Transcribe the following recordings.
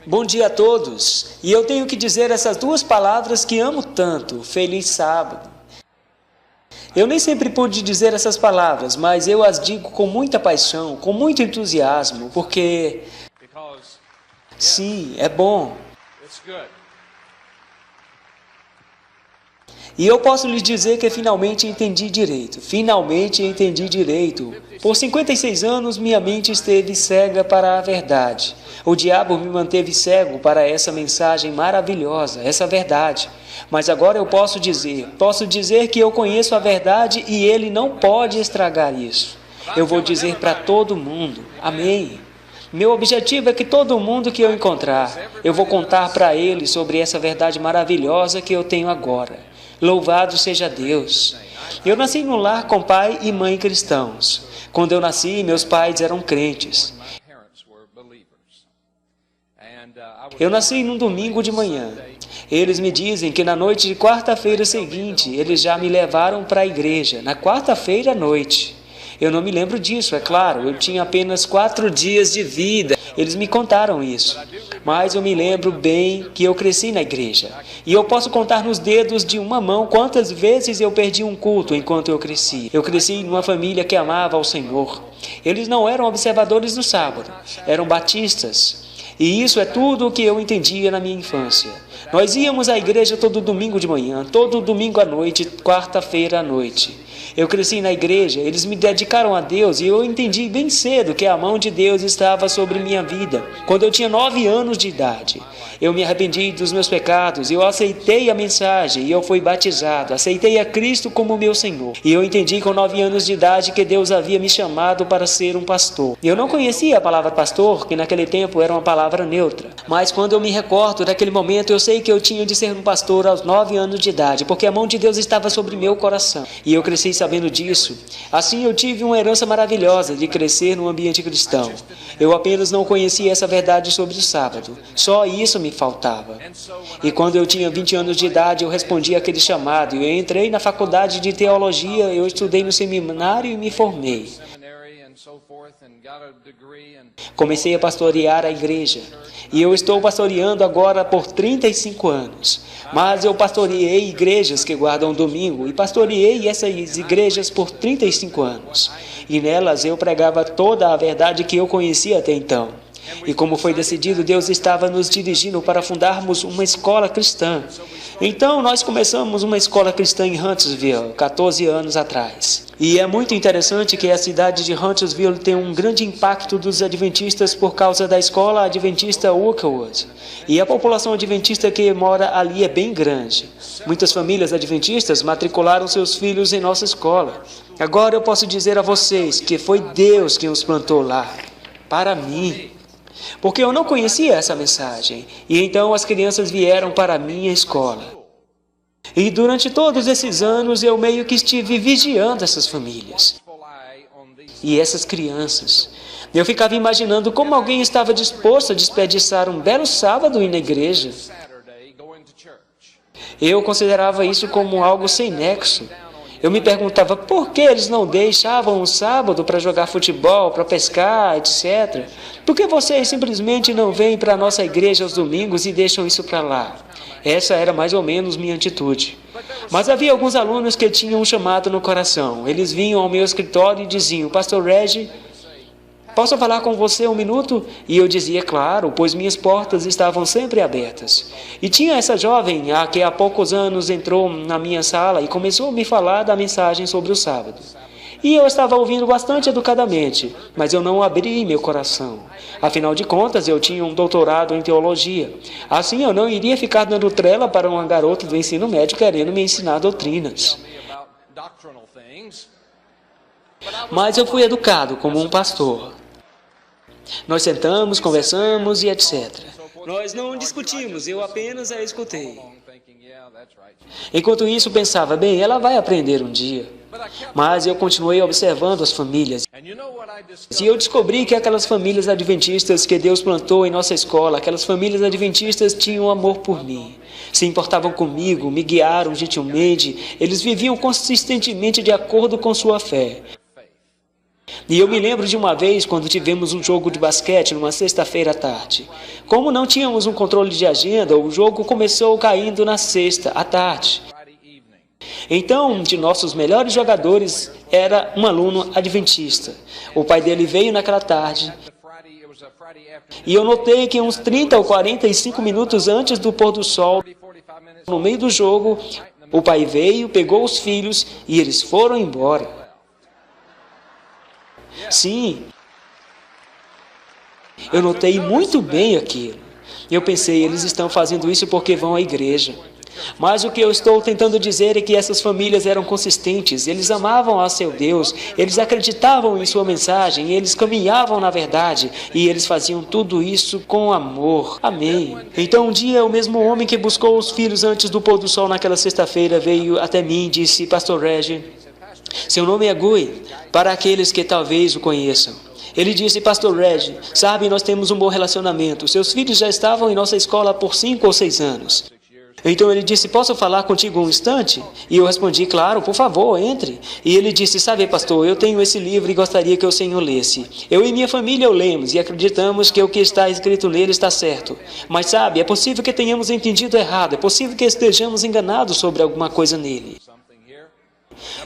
Bom dia a todos. E eu tenho que dizer essas duas palavras que amo tanto: feliz sábado. Eu nem sempre pude dizer essas palavras, mas eu as digo com muita paixão, com muito entusiasmo, porque sim, é bom. E eu posso lhes dizer que finalmente entendi direito. Finalmente entendi direito. Por 56 anos minha mente esteve cega para a verdade. O diabo me manteve cego para essa mensagem maravilhosa, essa verdade. Mas agora eu posso dizer que eu conheço a verdade e ele não pode estragar isso. Eu vou dizer para todo mundo. Amém. Meu objetivo é que todo mundo que eu encontrar, eu vou contar para ele sobre essa verdade maravilhosa que eu tenho agora. Louvado seja Deus! Eu nasci num lar com pai e mãe cristãos. Quando eu nasci, meus pais eram crentes. Eu nasci num domingo de manhã. Eles me dizem que na noite de quarta-feira seguinte, eles já me levaram para a igreja, na quarta-feira à noite. Eu não me lembro disso, é claro, eu tinha apenas 4 dias de vida. Eles me contaram isso. Mas eu me lembro bem que eu cresci na igreja. E eu posso contar nos dedos de uma mão quantas vezes eu perdi um culto enquanto eu cresci. Eu cresci numa família que amava ao Senhor. Eles não eram observadores do sábado, eram batistas. E isso é tudo o que eu entendia na minha infância. Nós íamos à igreja todo domingo de manhã, todo domingo à noite, quarta-feira à noite. Eu cresci na igreja, eles me dedicaram a Deus e eu entendi bem cedo que a mão de Deus estava sobre minha vida. Quando eu tinha 9 anos de idade, eu me arrependi dos meus pecados, eu aceitei a mensagem e eu fui batizado, aceitei a Cristo como meu Senhor. E eu entendi com 9 anos de idade que Deus havia me chamado para ser um pastor. Eu não conhecia a palavra pastor, que naquele tempo era uma palavra neutra. Mas quando eu me recordo daquele momento, eu sei que eu tinha de ser um pastor aos 9 anos de idade, porque a mão de Deus estava sobre meu coração. E eu cresci sabendo disso. Assim eu tive uma herança maravilhosa de crescer num ambiente cristão. Eu apenas não conhecia essa verdade sobre o sábado. Só isso me faltava. E quando eu tinha 20 anos de idade, eu respondi àquele chamado. Eu entrei na faculdade de teologia, eu estudei no seminário e me formei. Comecei a pastorear a igreja. E eu estou pastoreando agora por 35 anos. Mas eu pastoreei igrejas que guardam domingo e pastoreei essas igrejas por 35 anos. E nelas eu pregava toda a verdade que eu conhecia até então. E como foi decidido, Deus estava nos dirigindo para fundarmos uma escola cristã. Então nós começamos uma escola cristã em Huntsville, 14 anos atrás. E é muito interessante que a cidade de Huntsville tem um grande impacto dos adventistas por causa da escola adventista Oakwood. E a população adventista que mora ali é bem grande. Muitas famílias adventistas matricularam seus filhos em nossa escola. Agora eu posso dizer a vocês que foi Deus que nos plantou lá, para mim. Porque eu não conhecia essa mensagem, e então as crianças vieram para a minha escola. E durante todos esses anos eu meio que estive vigiando essas famílias. E essas crianças. Eu ficava imaginando como alguém estava disposto a desperdiçar um belo sábado ir na igreja. Eu considerava isso como algo sem nexo. Eu me perguntava por que eles não deixavam o sábado para jogar futebol, para pescar, etc. Por que vocês simplesmente não vêm para a nossa igreja aos domingos e deixam isso para lá? Essa era mais ou menos minha atitude. Mas havia alguns alunos que tinham um chamado no coração. Eles vinham ao meu escritório e diziam: Pastor Reggie, posso falar com você um minuto? E eu dizia, claro, pois minhas portas estavam sempre abertas. E tinha essa jovem que há poucos anos entrou na minha sala e começou a me falar da mensagem sobre o sábado. E eu estava ouvindo bastante educadamente, mas eu não abri meu coração. Afinal de contas, eu tinha um doutorado em teologia. Assim, eu não iria ficar dando trela para uma garota do ensino médio querendo me ensinar doutrinas. Mas eu fui educado como um pastor. Nós sentamos, conversamos e etc. Nós não discutimos, eu apenas a escutei. Enquanto isso, pensava, bem, ela vai aprender um dia. Mas eu continuei observando as famílias. E eu descobri que aquelas famílias adventistas que Deus plantou em nossa escola, aquelas famílias adventistas tinham amor por mim. Se importavam comigo, me guiaram gentilmente. Eles viviam consistentemente de acordo com sua fé. E eu me lembro de uma vez quando tivemos um jogo de basquete numa sexta-feira à tarde. Como não tínhamos um controle de agenda, o jogo começou caindo na sexta à tarde. Então, um de nossos melhores jogadores era um aluno adventista. O pai dele veio naquela tarde e eu notei que uns 30 ou 45 minutos antes do pôr do sol, no meio do jogo, o pai veio, pegou os filhos e eles foram embora. Sim, eu notei muito bem aquilo. Eu pensei, eles estão fazendo isso porque vão à igreja. Mas o que eu estou tentando dizer é que essas famílias eram consistentes, eles amavam a seu Deus, eles acreditavam em sua mensagem, eles caminhavam na verdade, e eles faziam tudo isso com amor. Amém. Então um dia o mesmo homem que buscou os filhos antes do pôr do sol naquela sexta-feira veio até mim e disse, Pastor Reggie, seu nome é Gui, para aqueles que talvez o conheçam. Ele disse, Pastor Reggie, sabe, nós temos um bom relacionamento, seus filhos já estavam em nossa escola por 5 ou 6 anos. Então ele disse, posso falar contigo um instante? E eu respondi, claro, por favor, entre. E ele disse, sabe, pastor, eu tenho esse livro e gostaria que o senhor lesse. Eu e minha família o lemos e acreditamos que o que está escrito nele está certo. Mas sabe, é possível que tenhamos entendido errado, é possível que estejamos enganados sobre alguma coisa nele.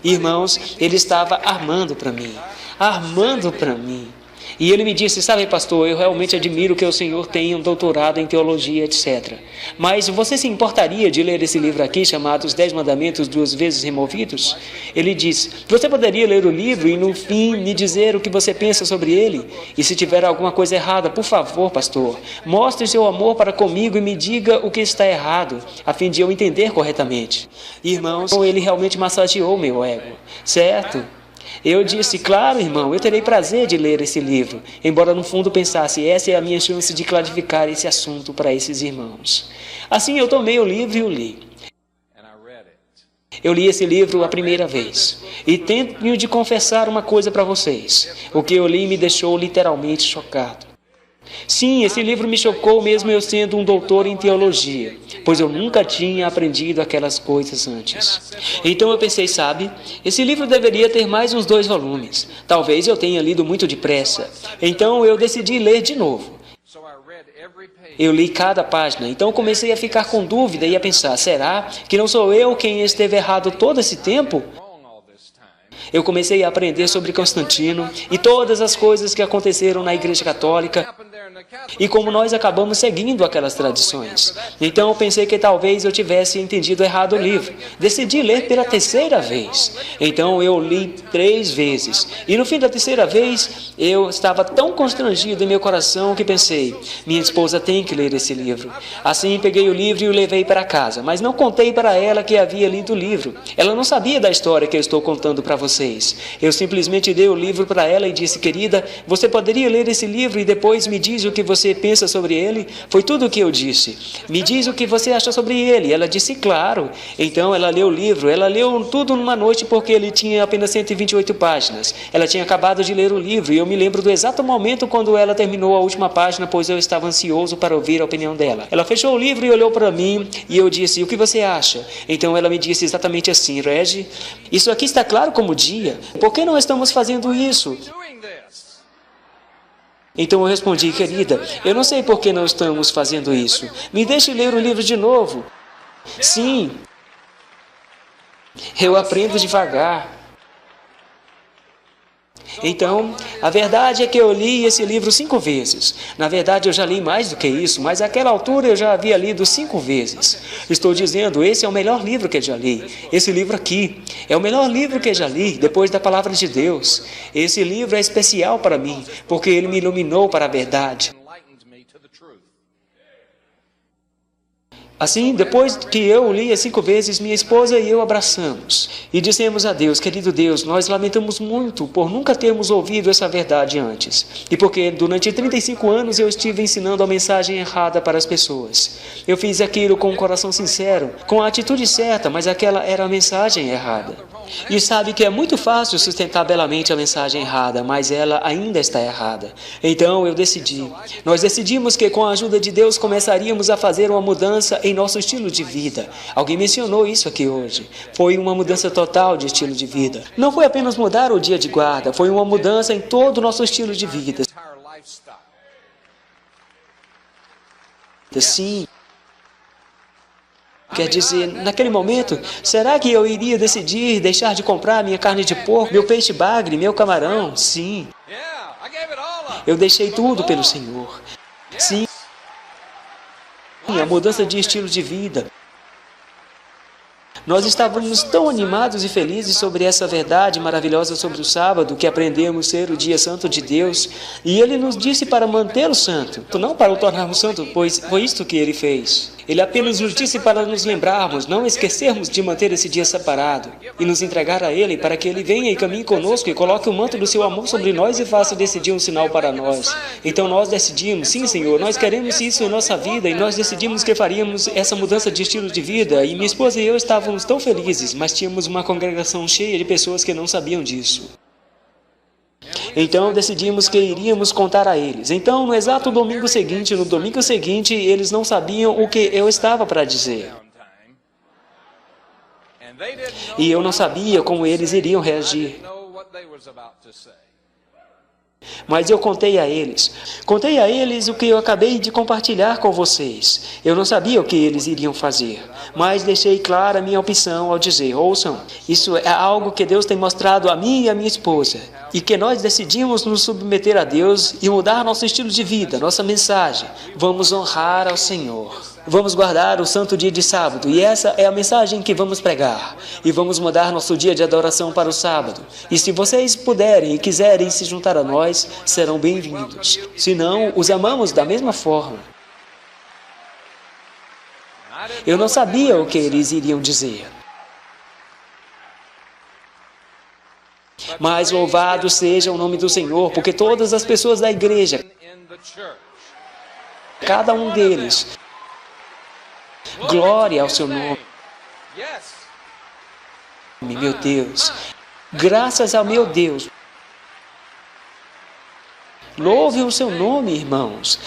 Irmãos, ele estava armando para mim. E ele me disse, sabe, pastor, eu realmente admiro que o senhor tenha um doutorado em teologia, etc. Mas você se importaria de ler esse livro aqui, chamado Os 10 Mandamentos 2 vezes Removidos? Ele disse, você poderia ler o livro e, no fim, me dizer o que você pensa sobre ele? E se tiver alguma coisa errada, por favor, pastor, mostre seu amor para comigo e me diga o que está errado, a fim de eu entender corretamente. Irmãos, ele realmente massageou meu ego, certo? Eu disse, claro, irmão, eu terei prazer de ler esse livro, embora no fundo pensasse, essa é a minha chance de clarificar esse assunto para esses irmãos. Assim eu tomei o livro e o li. Eu li esse livro a primeira vez, e tenho de confessar uma coisa para vocês. O que eu li me deixou literalmente chocado. Sim, esse livro me chocou mesmo eu sendo um doutor em teologia, pois eu nunca tinha aprendido aquelas coisas antes. Então eu pensei, sabe, esse livro deveria ter mais uns 2 volumes. Talvez eu tenha lido muito depressa. Então eu decidi ler de novo. Eu li cada página, então comecei a ficar com dúvida e a pensar, será que não sou eu quem esteve errado todo esse tempo? Eu comecei a aprender sobre Constantino e todas as coisas que aconteceram na Igreja Católica e como nós acabamos seguindo aquelas tradições. Então eu pensei que talvez eu tivesse entendido errado o livro. Decidi ler pela 3ª vez. Então eu li 3 vezes. E no fim da 3ª vez, eu estava tão constrangido em meu coração que pensei, minha esposa tem que ler esse livro. Assim peguei o livro e o levei para casa, mas não contei para ela que havia lido o livro. Ela não sabia da história que eu estou contando para vocês. Eu simplesmente dei o livro para ela e disse, querida, você poderia ler esse livro e depois me diz o que você pensa sobre ele? Foi tudo o que eu disse. Me diz o que você acha sobre ele. Ela disse, claro. Então ela leu o livro. Ela leu tudo numa noite porque ele tinha apenas 128 páginas. Ela tinha acabado de ler o livro e eu me lembro do exato momento quando ela terminou a última página, pois eu estava ansioso para ouvir a opinião dela. Ela fechou o livro e olhou para mim e eu disse, o que você acha? Então ela me disse exatamente assim, Reggie, isso aqui está claro como dia. Por que não estamos fazendo isso? Então eu respondi, querida, eu não sei por que não estamos fazendo isso. Me deixe ler o livro de novo. Sim, eu aprendo devagar. Então, a verdade é que eu li esse livro 5 vezes. Na verdade, eu já li mais do que isso, mas naquela altura eu já havia lido 5 vezes. Estou dizendo, esse é o melhor livro que eu já li. Esse livro aqui é o melhor livro que eu já li, depois da Palavra de Deus. Esse livro é especial para mim, porque ele me iluminou para a verdade. Assim, depois que eu li as 5 vezes, minha esposa e eu abraçamos e dissemos a Deus, querido Deus, nós lamentamos muito por nunca termos ouvido essa verdade antes e porque durante 35 anos eu estive ensinando a mensagem errada para as pessoas. Eu fiz aquilo com um coração sincero, com a atitude certa, mas aquela era a mensagem errada. E sabe que é muito fácil sustentar belamente a mensagem errada, mas ela ainda está errada. Então nós decidimos que com a ajuda de Deus começaríamos a fazer uma mudança em nosso estilo de vida. Alguém mencionou isso aqui hoje. Foi uma mudança total de estilo de vida. Não foi apenas mudar o dia de guarda, foi uma mudança em todo o nosso estilo de vida. Sim. Quer dizer, naquele momento, será que eu iria decidir deixar de comprar minha carne de porco, meu peixe bagre, meu camarão? Sim. Eu deixei tudo pelo Senhor. Sim. A mudança de estilo de vida. Nós estávamos tão animados e felizes sobre essa verdade maravilhosa sobre o sábado, que aprendemos ser o dia santo de Deus, e Ele nos disse para mantê-lo santo, não para o tornarmos santo, pois foi isto que Ele fez. Ele apenas nos disse para nos lembrarmos, não esquecermos de manter esse dia separado, e nos entregar a Ele para que Ele venha e caminhe conosco e coloque o manto do seu amor sobre nós e faça desse dia um sinal para nós. Então nós decidimos, sim Senhor, nós queremos isso em nossa vida, e nós decidimos que faríamos essa mudança de estilo de vida, e minha esposa e eu estávamos tão felizes, mas tínhamos uma congregação cheia de pessoas que não sabiam disso. Então decidimos que iríamos contar a eles. Então, no exato domingo seguinte, eles não sabiam o que eu estava para dizer. E eu não sabia como eles iriam reagir. Mas eu contei a eles o que eu acabei de compartilhar com vocês. Eu não sabia o que eles iriam fazer, mas deixei clara a minha opção ao dizer, ouçam, isso é algo que Deus tem mostrado a mim e a minha esposa, e que nós decidimos nos submeter a Deus e mudar nosso estilo de vida, nossa mensagem. Vamos honrar ao Senhor. Vamos guardar o santo dia de sábado, e essa é a mensagem que vamos pregar. E vamos mudar nosso dia de adoração para o sábado. E se vocês puderem e quiserem se juntar a nós, serão bem-vindos. Se não, os amamos da mesma forma. Eu não sabia o que eles iriam dizer. Mas louvado seja o nome do Senhor, porque todas as pessoas da igreja, cada um deles, glória ao seu nome. Meu Deus, graças ao meu Deus. Louve o seu nome, irmãos.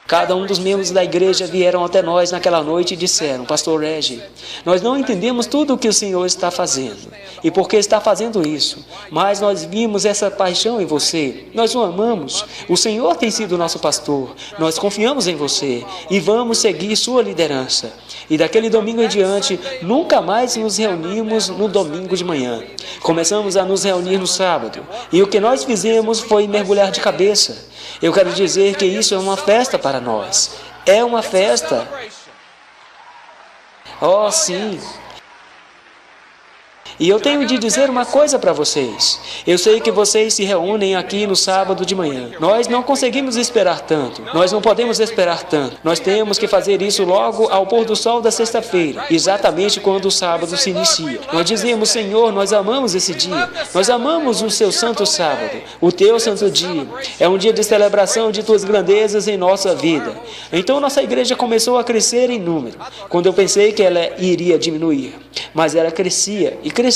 Cada um dos membros da igreja vieram até nós naquela noite e disseram, Pastor Reggie, nós não entendemos tudo o que o Senhor está fazendo e por que está fazendo isso, mas nós vimos essa paixão em você, nós o amamos, o Senhor tem sido nosso pastor, nós confiamos em você e vamos seguir sua liderança. E daquele domingo em diante, nunca mais nos reunimos no domingo de manhã. Começamos a nos reunir no sábado e o que nós fizemos foi mergulhar de cabeça. Eu quero dizer que isso é uma festa para nós. É uma festa. Oh, sim. E eu tenho de dizer uma coisa para vocês. Eu sei que vocês se reúnem aqui no sábado de manhã. Nós não conseguimos esperar tanto. Nós não podemos esperar tanto. Nós temos que fazer isso logo ao pôr do sol da sexta-feira, exatamente quando o sábado se inicia. Nós dizemos, Senhor, nós amamos esse dia. Nós amamos o seu santo sábado, o teu santo dia. É um dia de celebração de tuas grandezas em nossa vida. Então nossa igreja começou a crescer em número, quando eu pensei que ela iria diminuir. Mas ela crescia e cresceu.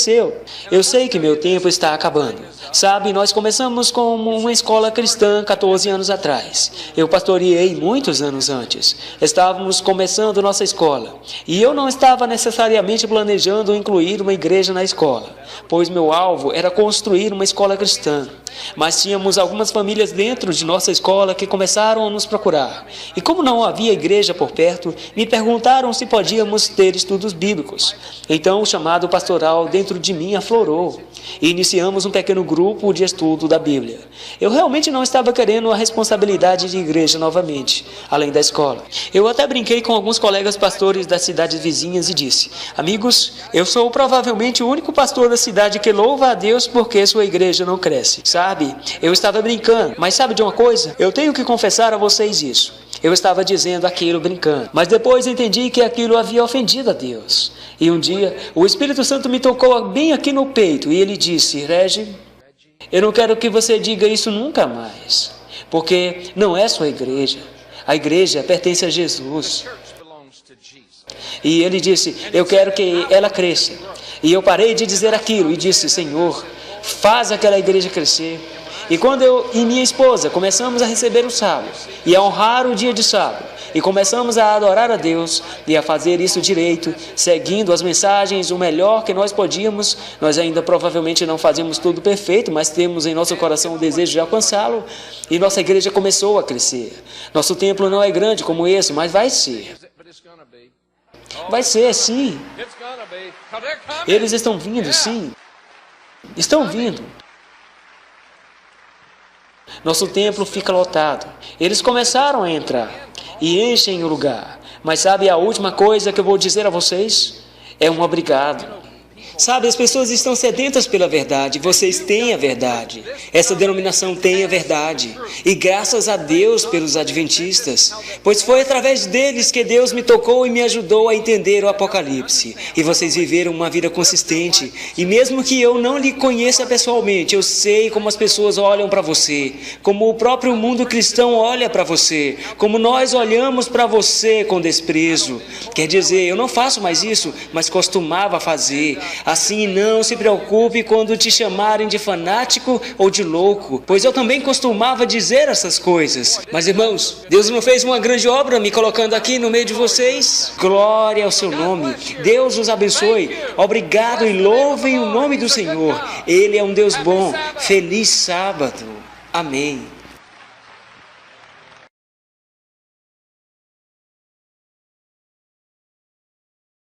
Eu sei que meu tempo está acabando. Sabe, nós começamos como uma escola cristã 14 anos atrás. Eu pastoreei muitos anos antes. Estávamos começando nossa escola. E eu não estava necessariamente planejando incluir uma igreja na escola, pois meu alvo era construir uma escola cristã. Mas tínhamos algumas famílias dentro de nossa escola que começaram a nos procurar. E como não havia igreja por perto, me perguntaram se podíamos ter estudos bíblicos. Então o chamado pastoral dentro de mim aflorou. E iniciamos um pequeno grupo de estudo da Bíblia. Eu realmente não estava querendo a responsabilidade de igreja novamente, além da escola. Eu até brinquei com alguns colegas pastores das cidades vizinhas e disse, amigos, eu sou provavelmente o único pastor da cidade que louva a Deus porque sua igreja não cresce. Sabe, eu estava brincando, mas sabe de uma coisa? Eu tenho que confessar a vocês isso. Eu estava dizendo aquilo brincando, mas depois entendi que aquilo havia ofendido a Deus. E um dia, o Espírito Santo me tocou bem aqui no peito e ele disse, Reggie, eu não quero que você diga isso nunca mais, porque não é sua igreja. A igreja pertence a Jesus. E ele disse, eu quero que ela cresça. E eu parei de dizer aquilo e disse, Senhor, faz aquela igreja crescer. E quando eu e minha esposa começamos a receber o sábado e a honrar o dia de sábado, e começamos a adorar a Deus e a fazer isso direito, seguindo as mensagens o melhor que nós podíamos, nós ainda provavelmente não fazemos tudo perfeito, mas temos em nosso coração o desejo de alcançá-lo, e nossa igreja começou a crescer. Nosso templo não é grande como esse, mas vai ser. Vai ser, sim. Eles estão vindo, sim. Estão vindo. Nosso templo fica lotado. Eles começaram a entrar e enchem o lugar. Mas sabe a última coisa que eu vou dizer a vocês? É um obrigado. Sabe, as pessoas estão sedentas pela verdade. Vocês têm a verdade. Essa denominação tem a verdade. E graças a Deus pelos adventistas, pois foi através deles que Deus me tocou e me ajudou a entender o Apocalipse. E vocês viveram uma vida consistente. E mesmo que eu não lhe conheça pessoalmente, eu sei como as pessoas olham para você, como o próprio mundo cristão olha para você, como nós olhamos para você com desprezo. Quer dizer, eu não faço mais isso, mas costumava fazer. Assim, não se preocupe quando te chamarem de fanático ou de louco, pois eu também costumava dizer essas coisas. Mas, irmãos, Deus não fez uma grande obra me colocando aqui no meio de vocês? Glória ao seu nome. Deus os abençoe. Obrigado e louvem o nome do Senhor. Ele é um Deus bom. Feliz sábado. Amém.